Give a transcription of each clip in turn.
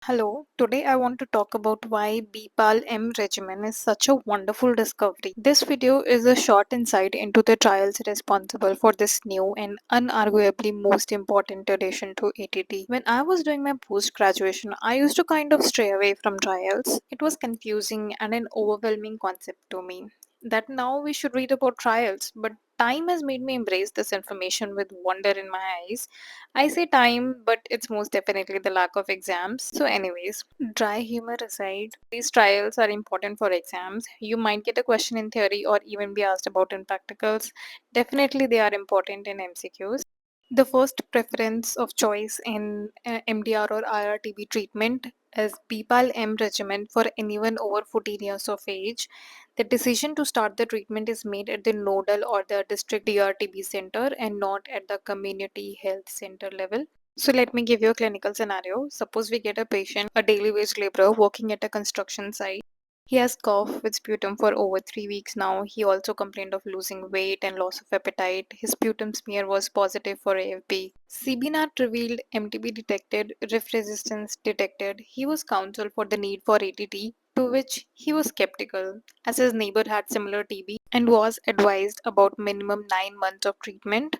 Hello, today I want to talk about why BPaLM regimen is such a wonderful discovery. This video is a short insight into the trials responsible for this new and unarguably most important addition to ATT. When I was doing my post graduation, I used to kind of stray away from trials. It was confusing and an overwhelming concept to me. That now we should read about trials, but time has made me embrace this information with wonder in my eyes. I say time, but it's most definitely the lack of exams. So, anyways, dry humor aside, these trials are important for exams. You might get a question in theory or even be asked about in practicals. Definitely, they are important in MCQs. The first preference of choice in MDR or IRTB treatment is BPaL-M regimen for anyone over 14 years of age. The decision to start the treatment is made at the nodal or the district DRTB center and not at the community health center level. So let me give you a clinical scenario. Suppose we get a patient, a daily wage laborer working at a construction site. He has cough with sputum for over 3 weeks now. He also complained of losing weight and loss of appetite. His sputum smear was positive for AFP. CBNAT revealed MTB detected, RIF resistance detected. He was counseled for the need for ATT, to which he was skeptical, as his neighbor had similar TB and was advised about minimum 9 months of treatment.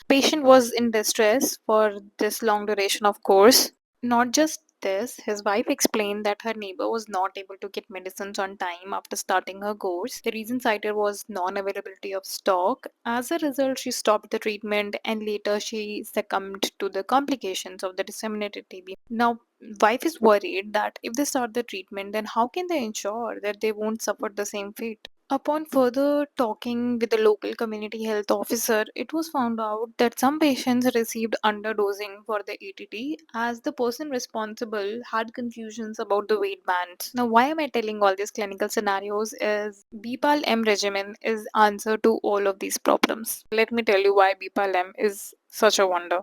Patient was in distress for this long duration of course. Not just this, his wife explained that her neighbor was not able to get medicines on time after starting her course. The reason cited was non-availability of stock. As a result, she stopped the treatment and later she succumbed to the complications of the disseminated TB. Now, wife is worried that if they start the treatment, then how can they ensure that they won't suffer the same fate? Upon further talking with the local community health officer, it was found out that some patients received underdosing for the ATT as the person responsible had confusions about the weight bands. Now, why am I telling all these clinical scenarios is BPaL-M regimen is answer to all of these problems. Let me tell you why BPaL-M is such a wonder.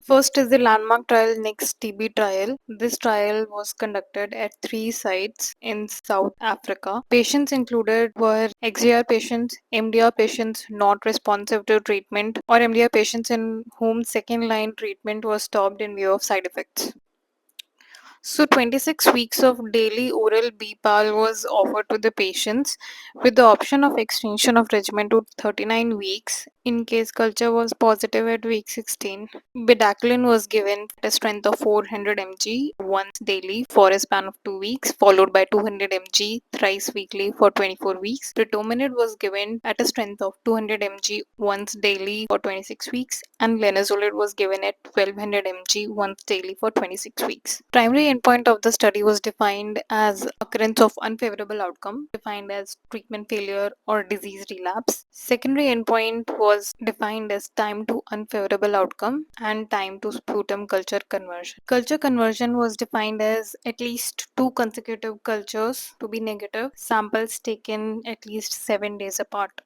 First is the landmark trial NiX-TB trial. This trial was conducted at 3 sites in South Africa. Patients included were XDR patients, MDR patients not responsive to treatment, or MDR patients in whom second line treatment was stopped in view of side effects. So 26 weeks of daily oral BPaL was offered to the patients with the option of extension of regimen to 39 weeks in case culture was positive at week 16. Bedaquiline was given at a strength of 400 mg once daily for a span of 2 weeks, followed by 200 mg thrice weekly for 24 weeks. Ritominib was given at a strength of 200 mg once daily for 26 weeks, and linezolid was given at 1200 mg once daily for 26 weeks. Primary endpoint of the study was defined as occurrence of unfavorable outcome, defined as treatment failure or disease relapse. Secondary endpoint was defined as time to unfavorable outcome and time to sputum culture conversion. Culture conversion was defined as at least 2 consecutive cultures to be negative, samples taken at least 7 days apart.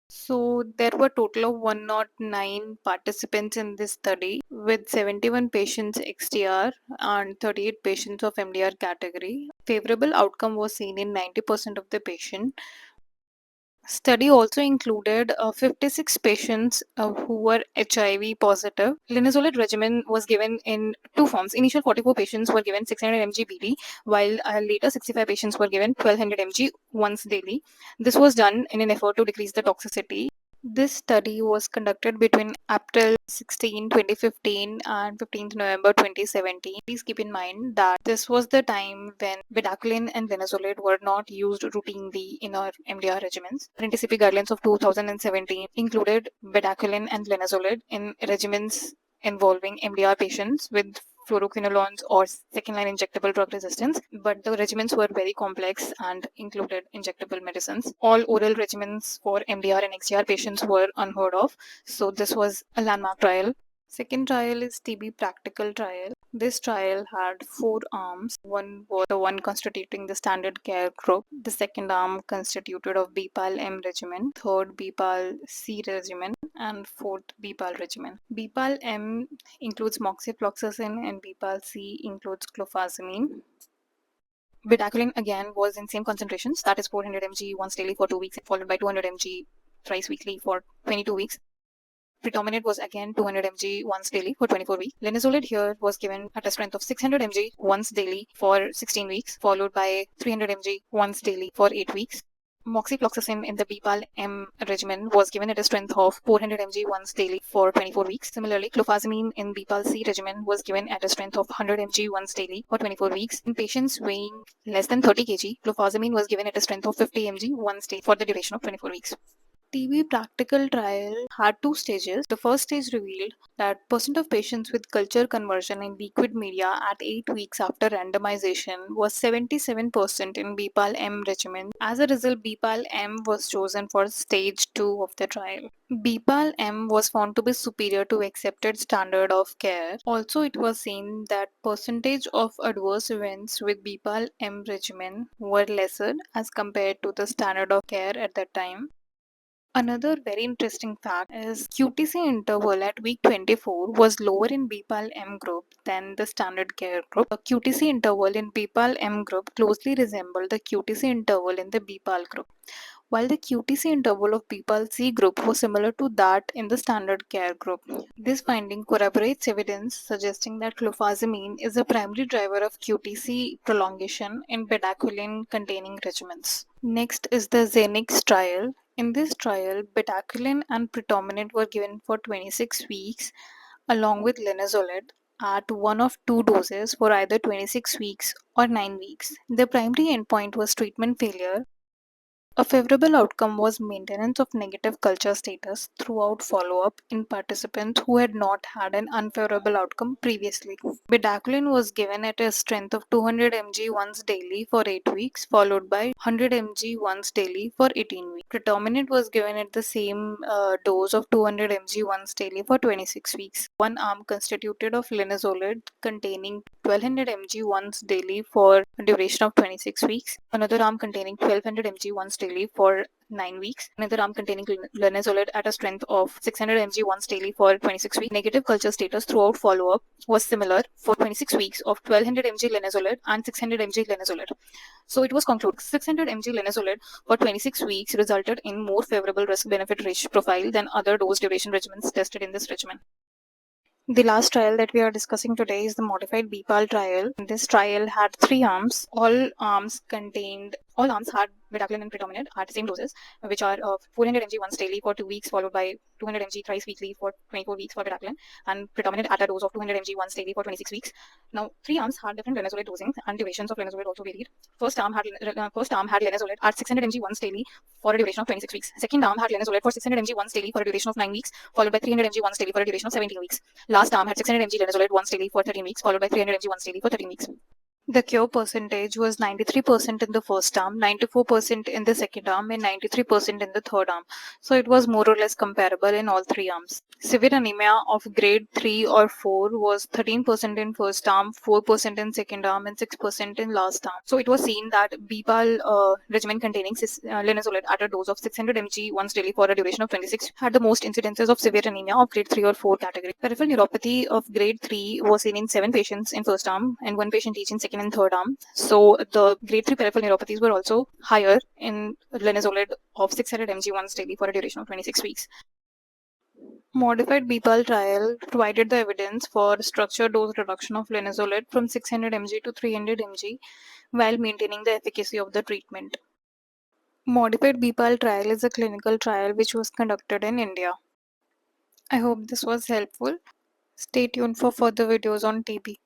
So there were total of 109 participants in this study with 71 patients XTR and 38 patients of MDR category. Favorable outcome was seen in 90% of the patient. Study also included 56 patients who were HIV positive. Linezolid regimen was given in two forms. Initial 44 patients were given 600 mg BD, while later 65 patients were given 1200 mg once daily. This was done in an effort to decrease the toxicity. This study was conducted between April 16, 2015 and 15th November 2017. Please keep in mind that this was the time when bedaquiline and linezolid were not used routinely in our MDR regimens. NTEP guidelines of 2017 included bedaquiline and linezolid in regimens involving MDR patients with fluoroquinolones or second-line injectable drug resistance, but the regimens were very complex and included injectable medicines. All oral regimens for MDR and XDR patients were unheard of, so this was a landmark trial. Second trial is TB practical trial. This trial had 4 arms. One was the one constituting the standard care group. The second arm constituted of BPaL-M regimen, third BPaL-C regimen, and fourth BPaL regimen. BPaL-M includes moxifloxacin and BPaL-C includes clofazimine. Bedaquiline again was in same concentrations, that is 400 mg once daily for 2 weeks, followed by 200 mg thrice weekly for 22 weeks. Predominant was again 200 mg once daily for 24 weeks. Linezolid here was given at a strength of 600 mg once daily for 16 weeks, followed by 300 mg once daily for 8 weeks. Moxifloxacin in the BPaL-M regimen was given at a strength of 400 mg once daily for 24 weeks. Similarly, clofazimine in BPaL-C regimen was given at a strength of 100 mg once daily for 24 weeks. In patients weighing less than 30 kg, clofazimine was given at a strength of 50 mg once daily for the duration of 24 weeks. TB practical trial had two stages. The first stage revealed that percent of patients with culture conversion in liquid media at 8 weeks after randomization was 77% in BPaL-M regimen. As a result, BPaL-M was chosen for stage 2 of the trial. BPaL-M was found to be superior to accepted standard of care. Also, it was seen that percentage of adverse events with BPaL-M regimen were lesser as compared to the standard of care at that time. Another very interesting fact is QTC interval at week 24 was lower in BPaL-M group than the standard care group. The QTC interval in BPaL-M group closely resembled the QTC interval in the BPaL group, while the QTC interval of BPaL-C group was similar to that in the standard care group. This finding corroborates evidence suggesting that clofazimine is a primary driver of QTC prolongation in bedaquiline-containing regimens. Next is the ZeNix trial. In this trial, bedaquiline and predominant were given for 26 weeks along with linezolid at one of two doses for either 26 weeks or 9 weeks. The primary endpoint was treatment failure. A favorable outcome was maintenance of negative culture status throughout follow-up in participants who had not had an unfavorable outcome previously. Bedaquiline was given at a strength of 200 mg once daily for 8 weeks, followed by 100 mg once daily for 18 weeks. Predominant was given at the same dose of 200 mg once daily for 26 weeks. One arm constituted of linezolid containing 1200 mg once daily for a duration of 26 weeks. Another arm containing 1200 mg once daily for 9 weeks. Another arm containing linezolid at a strength of 600 mg once daily for 26 weeks. Negative culture status throughout follow-up was similar for 26 weeks of 1200 mg linezolid and 600 mg linezolid. So it was concluded 600 mg linezolid for 26 weeks resulted in more favorable risk-benefit profile than other dose duration regimens tested in this regimen. The last trial that we are discussing today is the modified BPaL trial. This trial had 3 arms. All arms had bedaquiline and predominant at the same doses, which are 400 mg once daily for 2 weeks, followed by 200 mg thrice weekly for 24 weeks for bedaquiline, and predominant at a dose of 200 mg once daily for 26 weeks. Now, 3 arms had different linezolid dosing, and durations of linezolid also varied. First arm had linezolid at 600 mg once daily for a duration of 26 weeks. Second arm had linezolid for 600 mg once daily for a duration of 9 weeks, followed by 300 mg once daily for a duration of 17 weeks. Last arm had 600 mg linezolid once daily for 13 weeks, followed by 300 mg once daily for 13 weeks. The cure percentage was 93% in the first arm, 94% in the second arm, and 93% in the third arm. So it was more or less comparable in all 3 arms. Severe anemia of grade 3 or 4 was 13% in first arm, 4% in second arm, and 6% in last arm. So it was seen that BPaL regimen containing linezolid at a dose of 600 mg once daily for a duration of 26 had the most incidences of severe anemia of grade 3 or 4 category. Peripheral neuropathy of grade 3 was seen in 7 patients in first arm and 1 patient each in second and third arm. So the grade 3 peripheral neuropathies were also higher in linezolid of 600 mg once daily for a duration of 26 weeks. Modified BPaL trial provided the evidence for structured dose reduction of linezolid from 600 mg to 300 mg while maintaining the efficacy of the treatment. Modified BPaL trial is a clinical trial which was conducted in India. I hope this was helpful. Stay tuned for further videos on TB.